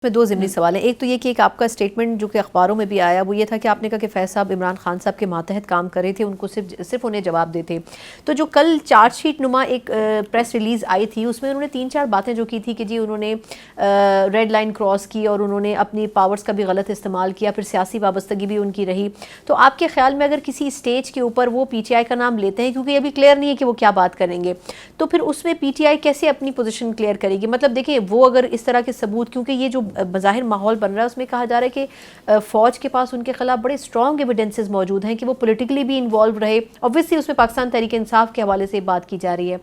میں دو ضمنی سوال ہیں. ایک تو یہ کہ ایک آپ کا اسٹیٹمنٹ جو کہ اخباروں میں بھی آیا وہ یہ تھا کہ آپ نے کہا کہ فیض صاحب عمران خان صاحب کے ماتحت کام کر رہے تھے, ان کو صرف انہیں جواب دیتے. تو جو کل چارج شیٹ نما ایک پریس ریلیز آئی تھی اس میں انہوں نے 3-4 باتیں جو کی تھی کہ جی انہوں نے ریڈ لائن کراس کی اور انہوں نے اپنی پاورز کا بھی غلط استعمال کیا, پھر سیاسی وابستگی بھی ان کی رہی. تو آپ کے خیال میں اگر کسی اسٹیج کے اوپر وہ پی ٹی آئی کا نام لیتے ہیں, کیونکہ یہ بھی کلیئر نہیں ہے کہ وہ کیا بات کریں گے, تو پھر اس میں پی ٹی آئی کیسے اپنی پوزیشن کلیئر کرے گی؟ مطلب دیکھیں وہ اگر اس طرح کے ثبوت, کیونکہ یہ جو بظاہر ماحول بن رہا ہے اس میں کہا جا رہا ہے کہ فوج کے پاس ان کے خلاف بڑے اسٹرانگ ایویڈنسز موجود ہیں کہ وہ پولیٹیکلی بھی انوالو رہے. اوبویسلی اس میں پاکستان تحریک انصاف کے حوالے سے بات کی جا رہی ہے,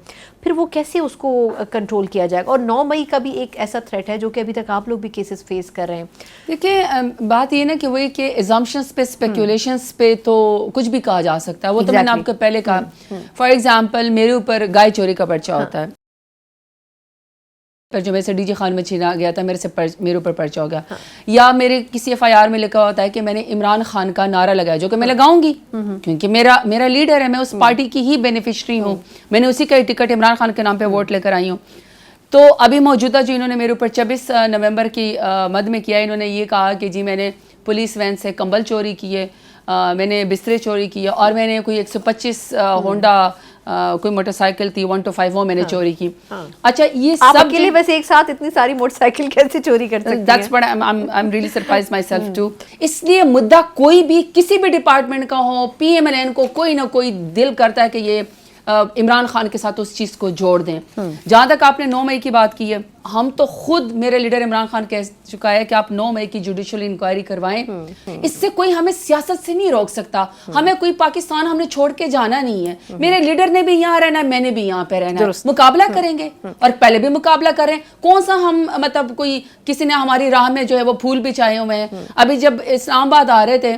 پھر وہ کیسے اس کو کنٹرول کیا جائے گا؟ اور 9 مئی کا بھی ایک ایسا تھریٹ ہے جو کہ ابھی تک آپ لوگ بھی کیسز فیس کر رہے ہیں. دیکھیں بات یہ نا کہ وہی کہ ایزمپشنز پہ اسپیکولیشنز پہ تو کچھ بھی کہا جا سکتا ہے, وہ تو میں نے آپ کو پہلے کہا. فار ایگزامپل میرے اوپر گائے چوری کا پرچہ ہوتا ہے, جو میرے سے ڈی جی خان میں چھینا گیا تھا میرے اوپر پرچہ ہو گیا, یا میرے کسی ایف آئی آر میں لکھا ہوتا ہے کہ میں نے عمران خان کا نعرہ لگایا, جو کہ میں لگاؤں گی کیونکہ میرا لیڈر ہے, میں اس پارٹی کی ہی بینیفیشری ہوں, میں نے اسی کا ٹکٹ عمران خان کے نام پہ ووٹ لے کر آئی ہوں. تو ابھی موجودہ جو انہوں نے میرے اوپر 26 نومبر کی مد میں کیا, انہوں نے یہ کہا کہ جی میں نے پولیس وین سے کمبل چوری کیے, میں نے بسترے چوری کیے, اور میں نے کوئی 125 ہونڈا کوئی موٹر سائیکل تھی 125 وہ میں نے چوری کی. اچھا یہ آپ سب اکیلے ویسے ایک ساتھ اتنی ساری موٹر سائیکل کیسے چوری کر سکتے ہیں؟ That's what I'm really surprised myself too. اس لیے مدعا کوئی بھی کسی بھی ڈپارٹمنٹ کا ہو, پی ایم ایل این کو کوئی نہ کوئی دل کرتا ہے کہ یہ عمران خان کے ساتھ اس چیز کو جوڑ دیں. جہاں تک آپ نے 9 مئی کی بات کی ہے, ہم تو خود میرے لیڈر عمران خان کہہ چکا ہے کہ آپ 9 مئی کی جوڈیشل انکوائری کروائیں. اس سے کوئی ہمیں سیاست سے نہیں روک سکتا, ہمیں کوئی پاکستان ہم نے چھوڑ کے جانا نہیں ہے. میرے لیڈر نے بھی یہاں رہنا ہے, میں نے بھی یہاں پہ رہنا ہے, مقابلہ کریں گے اور پہلے بھی مقابلہ کریں. کون سا ہم مطلب کوئی کسی نے ہماری راہ میں جو ہے وہ پھول بھی چاہے ہوئے ہیں. ابھی جب اسلام آباد آ رہے تھے,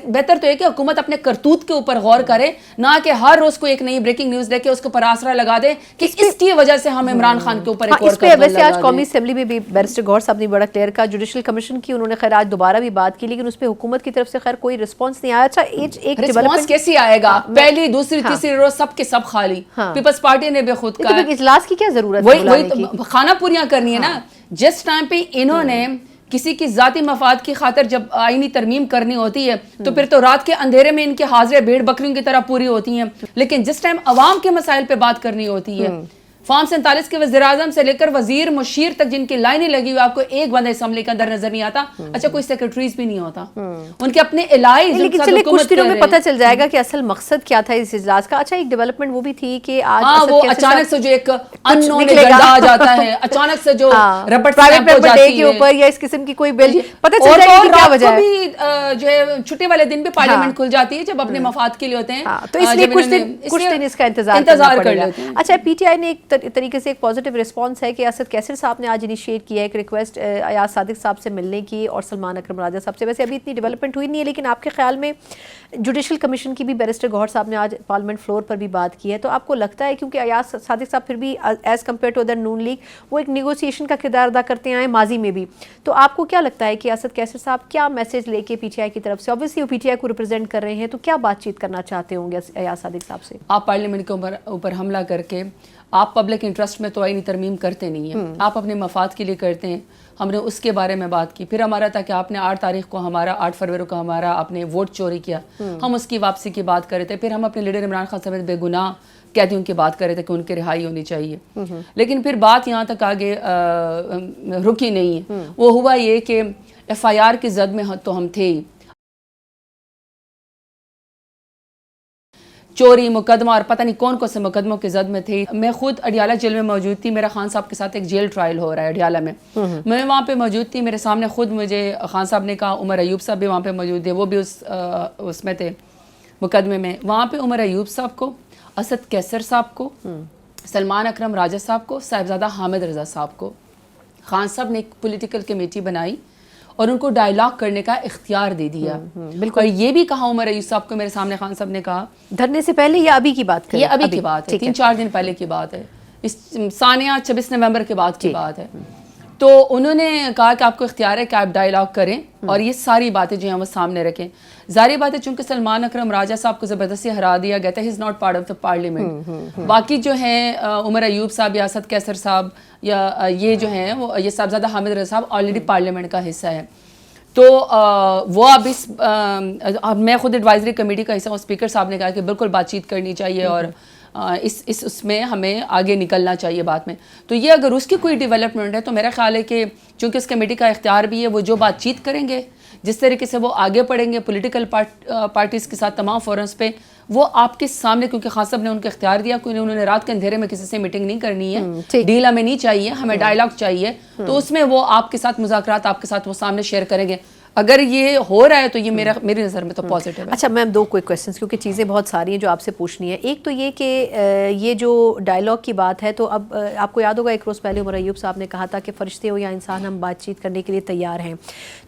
بہتر تو ہے کہ حکومت اپنے کرتوت کے اوپر غور کرے, نہ کہ ہر روز کو ایک نئی بریکنگ نیوز دے کے اس کے اوپر آسرا لگا دے کہ اس کی وجہ سے ہم عمران خان کے اوپر ایک اور قدم لگا دیں. آج قومی اسمبلی میں بھی بیرسٹر گوہر صاحب نے بڑا کلیئر کہا, جوڈیشل کمیشن کی انہوں نے خیر آج دوبارہ بھی بات کی, لیکن اس پہ حکومت کی طرف سے خیر کوئی رسپانس نہیں آیا. اچھا ایک رسپانس کیسی آئے گا؟ پہلی دوسری تیسری روز سب کے سب خالی. پیپلز پارٹی نے بھی خود کہا اجلاس کی کیا ضرورت ہے؟ وہی خانہ پوریاں کرنی ہے نا. جس ٹائم پہ انہوں نے کسی کی ذاتی مفاد کی خاطر جب آئینی ترمیم کرنی ہوتی ہے تو پھر تو رات کے اندھیرے میں ان کے حاضریں بھیڑ بکریوں کی طرح پوری ہوتی ہیں, لیکن جس ٹائم عوام کے مسائل پہ بات کرنی ہوتی ہے, فارم 47 کے وزیر اعظم سے لے کر وزیر مشیر تک جن کی لائنیں لگی ہوئی, آپ کو ایک بندہ اسمبلی کے اندر نظر نہیں آتا. اچھا کوئی سیکرٹریز بھی نہیں ہوتا, ان کے اپنے علائی. لیکن چلیے کچھ دنوں میں پتہ چل جائے گا کہ اصل مقصد کیا تھا اس اجلاس کا. اچھا ایک ڈیولپمنٹ وہ بھی تھی کہ آج وہ اچانک سے جو ایک اننون ایجنڈا آ جاتا ہے, اچانک سے جو ربڑ اسٹیمپ ہو جاتی ہے کے اوپر یا اس قسم کی کوئی بل, پتہ چل جائے گا کیا وجہ ہے. جو ہے چھٹی والے دن بھی پارلیمنٹ کھل جاتی ہے جب اپنے مفاد کے لیے ہوتے ہیں, تو اس لیے کچھ دن اس کا انتظار کر لیتے ہیں. اچھا پی ٹی آئی نے ایک طریقے سے ایک پازیٹیو رسپانس ہے کہ اسد کیسر صاحب نے آج انیشیٹ کیا ہے ایک ریکویسٹ ایاز صادق صاحب سے ملنے کی اور سلمان اکرم راجہ صاحب سے. ویسے ابھی اتنی ڈیولپمنٹ ہوئی نہیں ہے, لیکن آپ کے خیال میں جوڈیشل کمیشن کی بھی بیرسٹر گوہر صاحب نے آج پارلیمنٹ فلور پر بھی بات کی ہے, تو آپ کو لگتا ہے کیونکہ ایاز صادق صاحب پھر بھی as compare to other Noon League وہ ایک نیگوسیشن کا کردار ادا کرتے آئے ماضی میں بھی, تو آپ کو کیا لگتا ہے کہ اسد کیسر صاحب کیا میسج لے کے پی ٹی آئی کی طرف سے, اوبویسلی وہ پی ٹی آئی کو ریپرزینٹ کر رہے ہیں, تو کیا بات چیت کرنا چاہتے ہوں گے ایاز صادق صاحب سے؟ آپ پارلیمنٹ کے اوپر حملہ کر کے آپ پبلک انٹرسٹ میں تو آئینی ترمیم کرتے نہیں ہیں, آپ اپنے مفاد کے لیے کرتے ہیں. ہم نے اس کے بارے میں بات کی, پھر ہمارا تھا کہ آپ نے 8 تاریخ کو 8 فروری کو ہمارا آپ نے ووٹ چوری کیا, ہم اس کی واپسی کی بات کر رہے تھے. پھر ہم اپنے لیڈر عمران خان صاحب بے گناہ قیدیوں کی بات کر رہے تھے کہ ان کی رہائی ہونی چاہیے, لیکن پھر بات یہاں تک آگے رکی نہیں ہے. وہ ہوا یہ کہ ایف آئی آر کی زد میں تو ہم تھے ہی, چوری مقدمہ اور پتہ نہیں کون کون سے مقدموں کے زد میں تھے. میں خود اڈیالہ جیل میں موجود تھی, میرا خان صاحب کے ساتھ ایک جیل ٹرائل ہو رہا ہے اڈیالہ میں, میں وہاں پہ موجود تھی. میرے سامنے خود مجھے خان صاحب نے کہا, عمر ایوب صاحب بھی وہاں پہ موجود تھے, وہ بھی اس میں تھے مقدمے میں. وہاں پہ عمر ایوب صاحب کو, اسد کیسر صاحب کو, سلمان اکرم راجہ صاحب کو, صاحبزادہ حامد رضا صاحب کو خان صاحب نے ایک پولیٹیکل کمیٹی بنائی اور ان کو ڈائیلاگ کرنے کا اختیار دے دیا. بالکل. اور یہ بھی کہا عمر ایوب صاحب کو میرے سامنے خان صاحب نے کہا, دھرنے سے پہلے یا ابھی کی بات ہے؟ یہ ابھی کی بات ہے, 3-4 دن پہلے کی بات ہے, اس ثانیہ 26 نومبر کے بعد کی بات ہے. تو انہوں نے کہا کہ آپ کو اختیار ہے کہ آپ ڈائیلاگ کریں اور یہ ساری باتیں جو ہیں وہ سامنے رکھیں. ظاہری بات ہے چونکہ سلمان اکرم راجہ صاحب کو زبردستی ہرا دیا گیا تھا, he is not part of the parliament. باقی جو ہیں عمر ایوب صاحب یا اسد کیسر صاحب یا یہ جو ہیں وہ یہ صاحبزادہ حامد رضا صاحب آلریڈی پارلیمنٹ کا حصہ ہے. تو وہ اب میں خود ایڈوائزری کمیٹی کا حصہ ہوں. اسپیکر صاحب نے کہا کہ بالکل بات چیت کرنی چاہیے اور اس میں ہمیں آگے نکلنا چاہیے بات میں. تو یہ اگر اس کی کوئی ڈیولپمنٹ ہے تو میرا خیال ہے کہ چونکہ اس کمیٹی کا اختیار بھی ہے, وہ جو بات چیت کریں گے, جس طریقے سے وہ آگے پڑھیں گے پولیٹیکل پارٹیز کے ساتھ تمام فورمز پہ, وہ آپ کے سامنے, کیونکہ خان صاحب نے ان کو اختیار دیا, انہوں نے رات کے اندھیرے میں کسی سے میٹنگ نہیں کرنی ہے, ڈیل ہمیں نہیں چاہیے, ہمیں ڈائیلاگ چاہیے, تو اس میں وہ آپ کے ساتھ مذاکرات آپ کے ساتھ وہ سامنے شیئر کریں گے. اگر یہ ہو رہا ہے تو یہ میری نظر میں تو پازیٹیو ہے. اچھا میم, 2 کوئک کویسچنس کیونکہ چیزیں بہت ساری ہیں جو آپ سے پوچھنی ہے. ایک تو یہ کہ یہ جو ڈائیلاگ کی بات ہے, تو اب آپ کو یاد ہوگا ایک روز پہلے عمر ایوب صاحب نے کہا تھا کہ فرشتے ہو یا انسان, ہم بات چیت کرنے کے لیے تیار ہیں.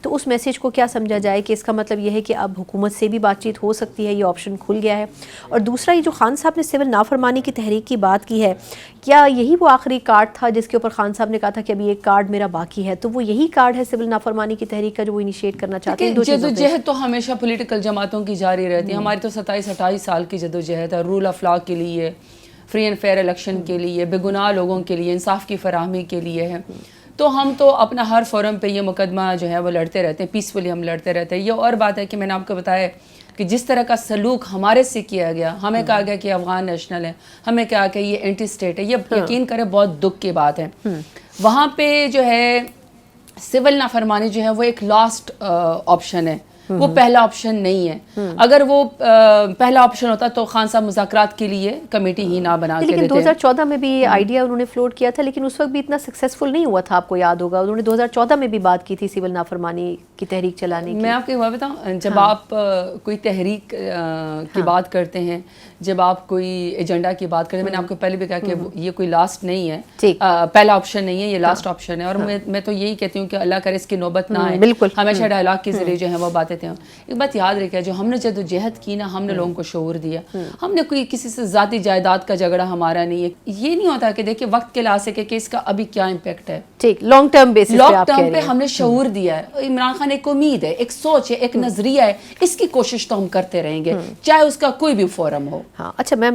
تو اس میسیج کو کیا سمجھا جائے کہ اس کا مطلب یہ ہے کہ اب حکومت سے بھی بات چیت ہو سکتی ہے, یہ آپشن کھل گیا ہے؟ اور دوسرا, یہ جو خان صاحب نے سول نافرمانی کی تحریک کی بات کی ہے, کیا یہی وہ آخری کارڈ تھا جس کے اوپر خان صاحب نے کہا تھا کہ ابھی ایک کارڈ میرا باقی ہے, تو وہ یہی کارڈ ہے سول نافرمانی کی تحریک کا جو وہ انیشیٹ کرنا چاہتے ہیں؟ جدوجہد تو ہمیشہ پولیٹیکل جماعتوں کی جاری رہتی ہے. ہماری تو 27-28 سال کی جدوجہد ہے, رول آف لا کے لیے, فری اینڈ فیئر الیکشن کے لیے, بے گناہ لوگوں کے لیے انصاف کی فراہمی کے لیے ہے. تو ہم تو اپنا ہر فورم پہ یہ مقدمہ جو ہے وہ لڑتے رہتے ہیں, پیسفلی ہم لڑتے رہتے ہیں. یہ اور بات ہے کہ میں نے آپ کو بتایا کہ جس طرح کا سلوک ہمارے سے کیا گیا, ہمیں کہا گیا کہ افغان نیشنل ہے, ہمیں کہا کہ یہ اینٹی اسٹیٹ ہے, یہ یقین کرے بہت دکھ کی بات ہے. وہاں پہ جو ہے سول نافرمانی جو ہے وہ ایک لاسٹ آپشن ہے, وہ پہلا آپشن نہیں ہے. اگر وہ پہلا آپشن ہوتا تو خان صاحب مذاکرات کے لیے کمیٹی ہی نہ بنا کے دیتے. لیکن 2014 میں بھی یہ آئیڈیا انہوں نے فلوٹ کیا تھا, لیکن اس وقت بھی اتنا سکسیسفل نہیں ہوا تھا, آپ کو یاد ہوگا. انہوں نے 2014 میں بھی بات کی تھی سول نافرمانی کی تحریک چلانے کی. میں آپ کو ایک بات بتاؤں, جب آپ کوئی تحریک کی بات کرتے ہیں, جب آپ کوئی ایجنڈا کی بات کرتے ہیں, میں نے آپ کو پہلے بھی کہا کہ یہ کوئی لاسٹ نہیں ہے, پہلا آپشن نہیں ہے, یہ لاسٹ آپشن ہے. اور میں تو یہی کہتی ہوں کہ اللہ کرے اس کی نوبت نہ آئے, ہمیشہ ڈائیلاگ کے ذریعے جو ہے وہ باتیں تھیں. ایک بات یاد رکھے, جو ہم نے جدوجہد کی نا, ہم نے لوگوں کو شعور دیا, ہم نے کوئی کسی سے ذاتی جائیداد کا جھگڑا ہمارا نہیں ہے. یہ نہیں ہوتا کہ دیکھیں وقت کے لحاظ سے کہ اس کا ابھی کیا امپیکٹ ہے, ٹھیک, لانگ ٹرم بیسس پہ ہم نے شعور دیا ہے. عمران خان ایک امید ہے, ایک سوچ ہے, ایک نظریہ ہے, اس کی کوشش تو ہم کرتے رہیں گے چاہے اس کا کوئی بھی فورم ہو. اچھا میم,